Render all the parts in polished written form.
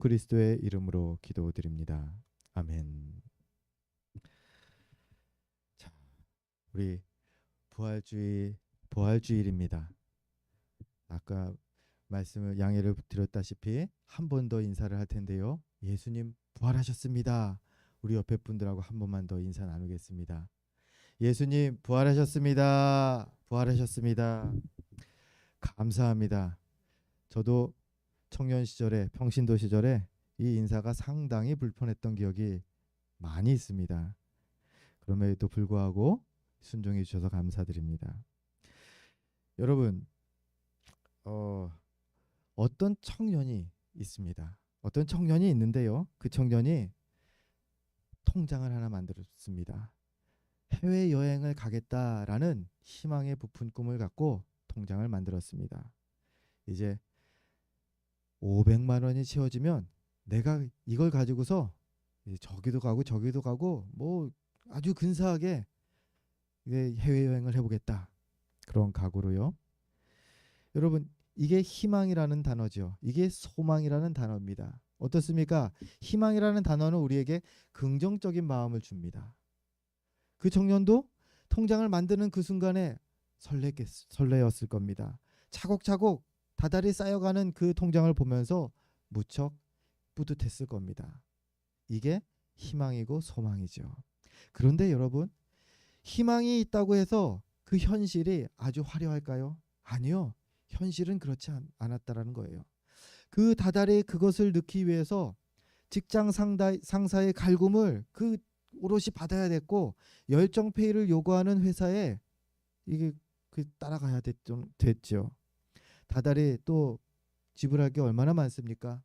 그리스도의 이름으로 기도드립니다. 아멘. 자, 우리 부활주일입니다. 아까 말씀을 양해를 드렸다시피 한 번 더 인사를 할 텐데요. 예수님 부활하셨습니다. 우리 옆에 분들하고 한 번만 더 인사 나누겠습니다. 예수님 부활하셨습니다. 부활하셨습니다. 감사합니다. 저도 청년 시절에 평신도 시절에 이 인사가 상당히 불편했던 기억이 많이 있습니다. 그럼에도 불구하고 순종해 주셔서 감사드립니다. 여러분, 어, 어떤 청년이 있습니다. 어떤 청년이 있는데요. 그 청년이 통장을 하나 만들었습니다. 해외여행을 가겠다라는 희망의 부푼 꿈을 갖고 통장을 만들었습니다. 이제 500만 원이 채워지면 내가 이걸 가지고서 이제 저기도 가고 뭐 아주 근사하게 해외여행을 해보겠다. 그런 각오로요. 여러분, 이게 희망이라는 단어죠. 이게 소망이라는 단어입니다. 어떻습니까? 희망이라는 단어는 우리에게 긍정적인 마음을 줍니다. 그 청년도 통장을 만드는 그 순간에 설레었을 겁니다. 차곡차곡 다달이 쌓여가는 그 통장을 보면서 무척 뿌듯했을 겁니다. 이게 희망이고 소망이죠. 그런데 여러분, 희망이 있다고 해서 그 현실이 아주 화려할까요? 아니요. 현실은 그렇지 않았다라는 거예요. 그 다달이 그것을 넣기 위해서 직장 상사의 갈굼을 그 오롯이 받아야 됐고 열정페이를 요구하는 회사에 이게 따라가야 됐죠. 다달이 또 지불할 게 얼마나 많습니까?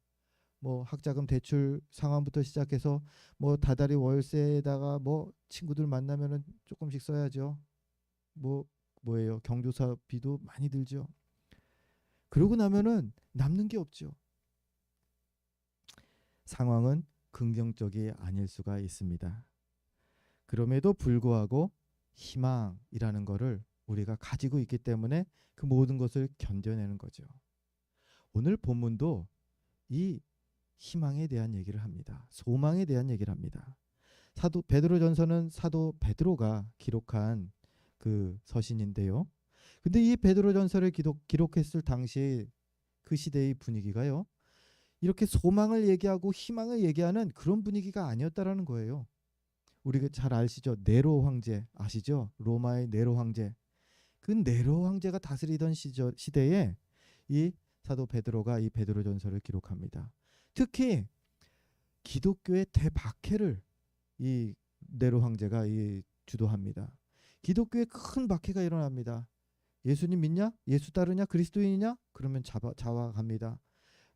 뭐 학자금 대출 상환부터 시작해서 뭐 다달이 월세에다가 뭐 친구들 만나면은 조금씩 써야죠. 뭐 뭐예요? 경조사비도 많이 들죠. 그러고 나면은 남는 게 없죠. 상황은 긍정적이 아닐 수가 있습니다. 그럼에도 불구하고 희망이라는 거를 우리가 가지고 있기 때문에 그 모든 것을 견뎌내는 거죠. 오늘 본문도 이 희망에 대한 얘기를 합니다. 소망에 대한 얘기를 합니다. 사도 베드로전서는 사도 베드로가 기록한 그 서신인데요. 근데 이 베드로전서를 기록했을 당시 그 시대의 분위기가요. 이렇게 소망을 얘기하고 희망을 얘기하는 그런 분위기가 아니었다라는 거예요. 우리가 잘 아시죠? 네로 황제 아시죠? 로마의 네로 황제. 그 네로 황제가 다스리던 시대에 이 사도 베드로가 이 베드로전서를 기록합니다. 특히 기독교의 대박해를 이 네로 황제가 주도합니다. 기독교에 큰 박해가 일어납니다. 예수님 믿냐? 예수 따르냐? 그리스도인이냐? 그러면 잡아갑니다.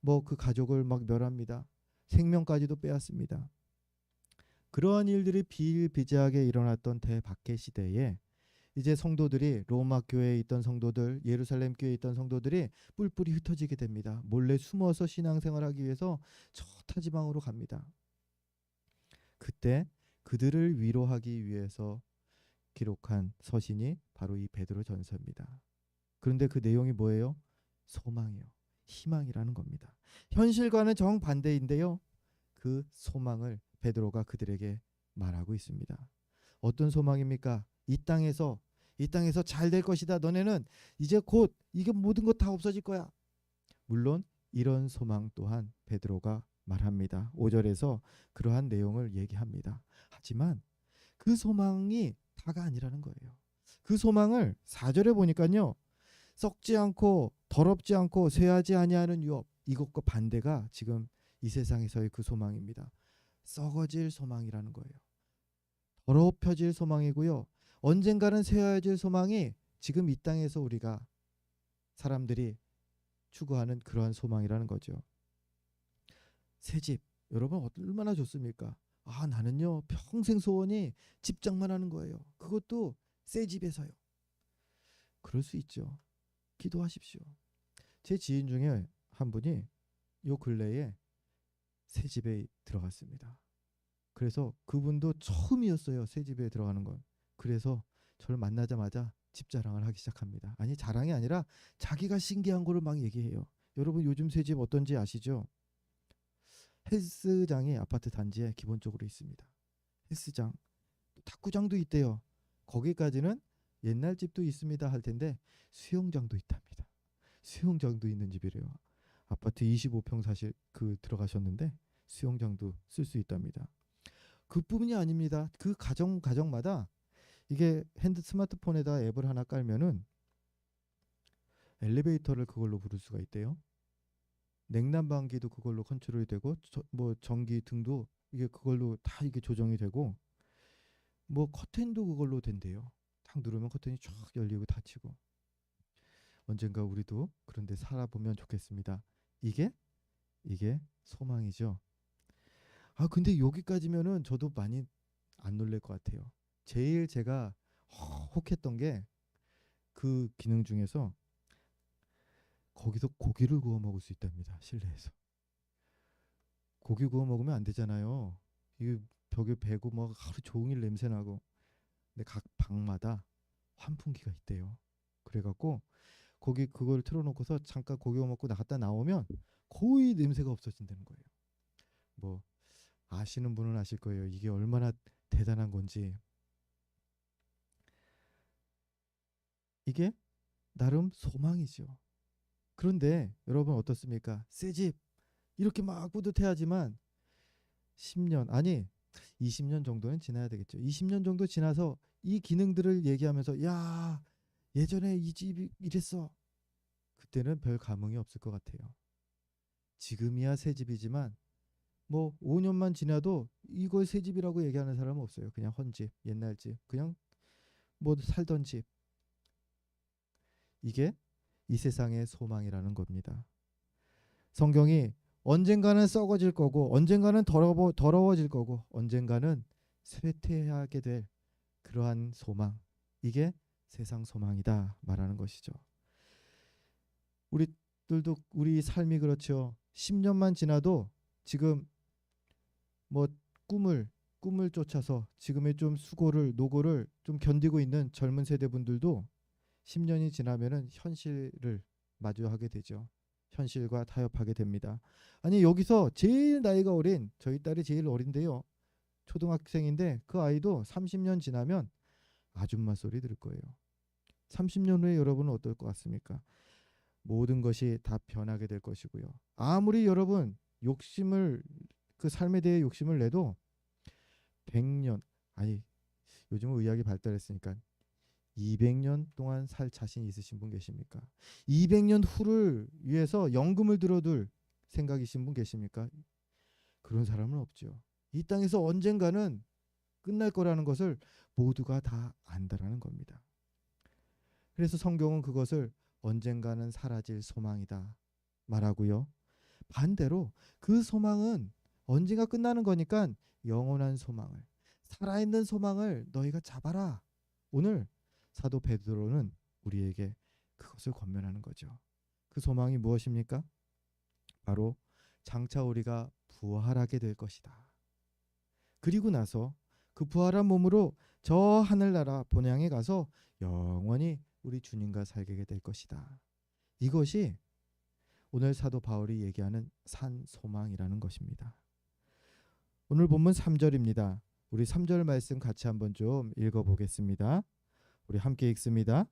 뭐 그 가족을 막 멸합니다. 생명까지도 빼앗습니다. 그러한 일들이 비일비재하게 일어났던 대박해 시대에 이제 성도들이 로마 교회에 있던 성도들, 예루살렘 교회에 있던 성도들이 뿔뿔이 흩어지게 됩니다. 몰래 숨어서 신앙생활하기 위해서 저 타지방으로 갑니다. 그때 그들을 위로하기 위해서 기록한 서신이 바로 이 베드로전서입니다. 그런데 그 내용이 뭐예요? 소망이요. 희망이라는 겁니다. 현실과는 정반대인데요. 그 소망을 베드로가 그들에게 말하고 있습니다. 어떤 소망입니까? 이 땅에서 잘 될 것이다. 너네는 이제 곧 이게 모든 것 다 없어질 거야. 물론 이런 소망 또한 베드로가 말합니다. 5절에서 그러한 내용을 얘기합니다. 하지만 그 소망이 다가 아니라는 거예요. 그 소망을 4절에 보니까요. 썩지 않고 더럽지 않고 쇠하지 아니하는 유업, 이것과 반대가 지금 이 세상에서의 그 소망입니다. 썩어질 소망이라는 거예요. 더럽혀질 소망이고요. 언젠가는 쇠하여질 소망이 지금 이 땅에서 우리가 사람들이 추구하는 그러한 소망이라는 거죠. 새 집, 여러분 얼마나 좋습니까? 아, 나는요 평생 소원이 집장만 하는 거예요. 그것도 새 집에서요. 그럴 수 있죠. 기도하십시오. 제 지인 중에 한 분이 요 근래에 새 집에 들어갔습니다. 그래서 그분도 처음이었어요. 새 집에 들어가는 건. 그래서 저를 만나자마자 집 자랑을 하기 시작합니다. 아니, 자랑이 아니라 자기가 신기한 거를 막 얘기해요. 여러분 요즘 새 집 어떤지 아시죠? 헬스장이 아파트 단지에 기본적으로 있습니다. 헬스장, 탁구장도 있대요. 거기까지는 옛날 집도 있습니다 할 텐데 수영장도 있답니다. 수영장도 있는 집이래요. 아파트 25평 사실 들어가셨는데 수영장도 쓸 수 있답니다. 그뿐이 아닙니다. 그 가정마다 이게 스마트폰에다 앱을 하나 깔면은 엘리베이터를 그걸로 부를 수가 있대요. 냉난방기도 그걸로 컨트롤이 되고 뭐 전기 등도 이게 그걸로 다 이게 조정이 되고 뭐 커튼도 그걸로 된대요. 딱 누르면 커튼이 쫙 열리고 닫히고. 언젠가 우리도 그런데 살아보면 좋겠습니다. 이게 소망이죠. 아 근데 여기까지면은 저도 많이 안 놀랄 것 같아요. 제일 제가 혹했던 게 그 기능 중에서 거기서 고기를 구워 먹을 수 있답니다. 실내에서. 고기 구워 먹으면 안 되잖아요. 이게 벽에 베고 막 하루 종일 냄새 나고. 근데 각 방마다 환풍기가 있대요. 그래갖고 거기 그걸 틀어놓고서 잠깐 고기 구워 먹고 나갔다 나오면 거의 냄새가 없어진다는 거예요. 뭐 아시는 분은 아실 거예요. 이게 얼마나 대단한 건지. 이게 나름 소망이죠. 그런데 여러분 어떻습니까? 새 집 이렇게 막 뿌듯해하지만 10년 아니 20년 정도는 지나야 되겠죠. 20년 정도 지나서 이 기능들을 얘기하면서 야 예전에 이 집이 이랬어. 그때는 별 감흥이 없을 것 같아요. 지금이야 새 집이지만 뭐 5년만 지나도 이걸 새 집이라고 얘기하는 사람은 없어요. 그냥 헌집, 옛날 집, 그냥 뭐 살던 집. 이게 이 세상의 소망이라는 겁니다. 성경이 언젠가는 썩어질 거고 언젠가는 더러워질 거고 언젠가는 쇠퇴하게 될 그러한 소망. 이게 세상 소망이다 말하는 것이죠. 우리들도 우리 삶이 그렇죠. 10년만 지나도 지금 뭐 꿈을 쫓아서 지금의 좀 수고를 노고를 좀 견디고 있는 젊은 세대 분들도 10년이 지나면은 현실을 마주하게 되죠. 현실과 타협하게 됩니다. 아니 여기서 제일 나이가 어린 저희 딸이 제일 어린데요. 초등학생인데 그 아이도 30년 지나면 아줌마 소리 들을 거예요. 30년 후에 여러분은 어떨 것 같습니까? 모든 것이 다 변하게 될 것이고요. 아무리 여러분 욕심을 그 삶에 대해 욕심을 내도 100년 아니 요즘은 의학이 발달했으니까 200년 동안 살 자신 있으신 분 계십니까? 200년 후를 위해서 연금을 들어둘 생각이신 분 계십니까? 그런 사람은 없죠. 이 땅에서 언젠가는 끝날 거라는 것을 모두가 다 안다라는 겁니다. 그래서 성경은 그것을 언젠가는 사라질 소망이다 말하고요. 반대로 그 소망은 언젠가 끝나는 거니까 영원한 소망을 살아있는 소망을 너희가 잡아라. 오늘 사도 베드로는 우리에게 그것을 권면하는 거죠. 그 소망이 무엇입니까? 바로 장차 우리가 부활하게 될 것이다. 그리고 나서 그 부활한 몸으로 저 하늘나라 본향에 가서 영원히 우리 주님과 살게 될 것이다. 이것이 오늘 사도 바울이 얘기하는 산 소망이라는 것입니다. 오늘 본문 3절입니다. 우리 3절 말씀 같이 한번 좀 읽어보겠습니다. 우리 함께 읽습니다.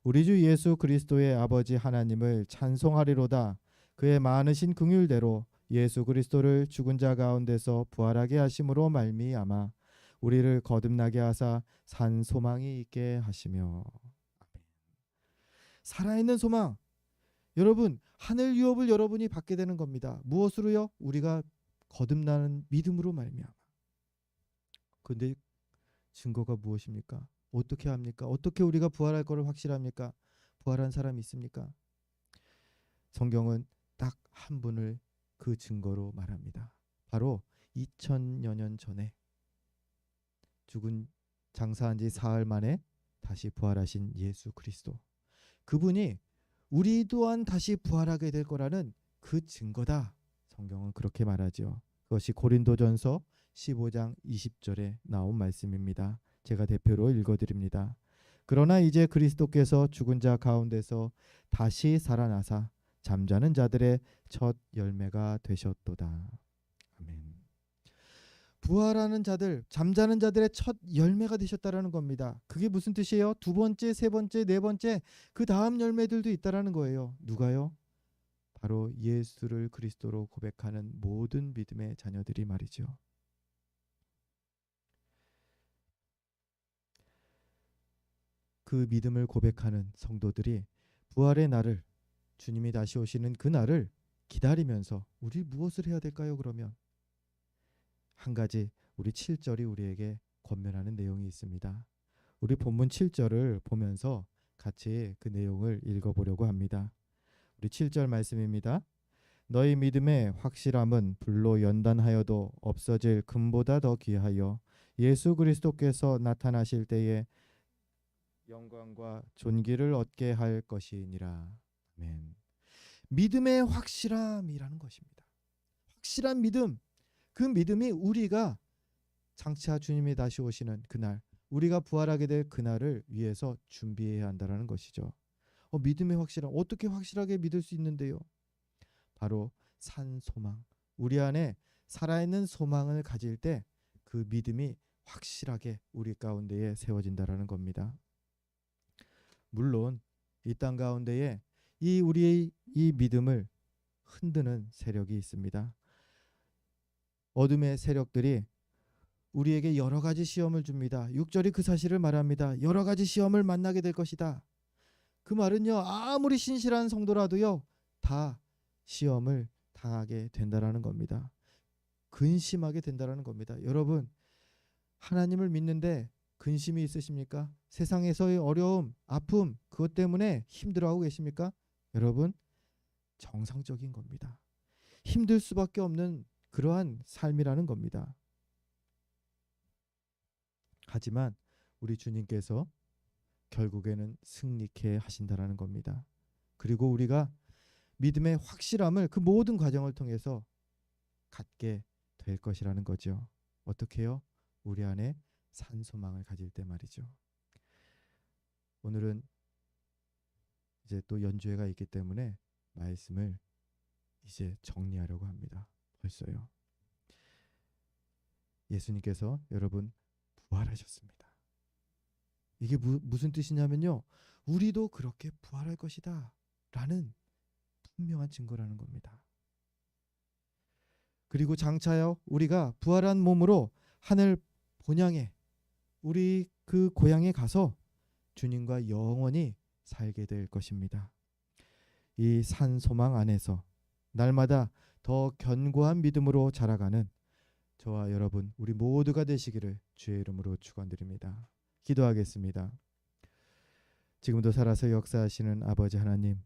우리 주 예수 그리스도의 아버지 하나님을 찬송하리로다. 그의 많으신 긍휼대로 예수 그리스도를 죽은 자 가운데서 부활하게 하심으로 말미암아 우리를 거듭나게 하사 산 소망이 있게 하시며. 살아있는 소망. 여러분 하늘 유업을 여러분이 받게 되는 겁니다. 무엇으로요? 우리가 거듭나는 믿음으로 말미암아. 근데 증거가 무엇입니까? 어떻게 합니까? 어떻게 우리가 부활할 것을 확실합니까? 부활한 사람이 있습니까? 성경은 딱 한 분을 그 증거로 말합니다. 바로 2000여 년 전에 죽은 장사한 지 사흘 만에 다시 부활하신 예수 그리스도. 그분이 우리 또한 다시 부활하게 될 거라는 그 증거다. 성경은 그렇게 말하죠. 그것이 고린도전서 15장 20절에 나온 말씀입니다. 제가 대표로 읽어드립니다. 그러나 이제 그리스도께서 죽은 자 가운데서 다시 살아나사 잠자는 자들의 첫 열매가 되셨도다. 부활하는 자들, 잠자는 자들의 첫 열매가 되셨다라는 겁니다. 그게 무슨 뜻이에요? 두 번째, 세 번째, 네 번째 그 다음 열매들도 있다라는 거예요. 누가요? 바로 예수를 그리스도로 고백하는 모든 믿음의 자녀들이 말이죠. 그 믿음을 고백하는 성도들이 부활의 날을, 주님이 다시 오시는 그 날을 기다리면서 우리 무엇을 해야 될까요? 그러면 한 가지 우리 7절이 우리에게 권면하는 내용이 있습니다. 우리 본문 7절을 보면서 같이 그 내용을 읽어보려고 합니다. 우리 7절 말씀입니다. 너희 믿음의 확실함은 불로 연단하여도 없어질 금보다 더 귀하여 예수 그리스도께서 나타나실 때에 영광과 존귀를 얻게 할 것이니라. 아멘. 믿음의 확실함이라는 것입니다. 확실한 믿음, 그 믿음이 우리가 장차 주님이 다시 오시는 그날, 우리가 부활하게 될 그날을 위해서 준비해야 한다는 것이죠. 믿음의 확실함, 어떻게 확실하게 믿을 수 있는데요? 바로 산 소망, 우리 안에 살아있는 소망을 가질 때 그 믿음이 확실하게 우리 가운데에 세워진다라는 겁니다. 물론 이 땅 가운데에 우리의 이 믿음을 흔드는 세력이 있습니다. 어둠의 세력들이 우리에게 여러 가지 시험을 줍니다. 6절이 그 사실을 말합니다. 여러 가지 시험을 만나게 될 것이다. 그 말은요, 아무리 신실한 성도라도요, 다 시험을 당하게 된다라는 겁니다. 근심하게 된다라는 겁니다. 여러분, 하나님을 믿는데 근심이 있으십니까? 세상에서의 어려움, 아픔, 그것 때문에 힘들어하고 계십니까? 여러분, 정상적인 겁니다. 힘들 수밖에 없는 그러한 삶이라는 겁니다. 하지만 우리 주님께서 결국에는 승리케 하신다라는 겁니다. 그리고 우리가 믿음의 확실함을 그 모든 과정을 통해서 갖게 될 것이라는 거죠. 어떻게요? 우리 안에 산 소망을 가질 때 말이죠. 오늘은 이제 또 연주회가 있기 때문에 말씀을 이제 정리하려고 합니다. 벌써요. 예수님께서 여러분 부활하셨습니다. 이게 무슨 뜻이냐면요, 우리도 그렇게 부활할 것이다 라는 분명한 증거라는 겁니다. 그리고 장차요, 우리가 부활한 몸으로 하늘 본향에, 우리 그 고향에 가서 주님과 영원히 살게 될 것입니다. 이 산 소망 안에서 날마다 더 견고한 믿음으로 자라가는 저와 여러분, 우리 모두가 되시기를 주의 이름으로 축원드립니다. 기도하겠습니다. 지금도 살아서 역사하시는 아버지 하나님,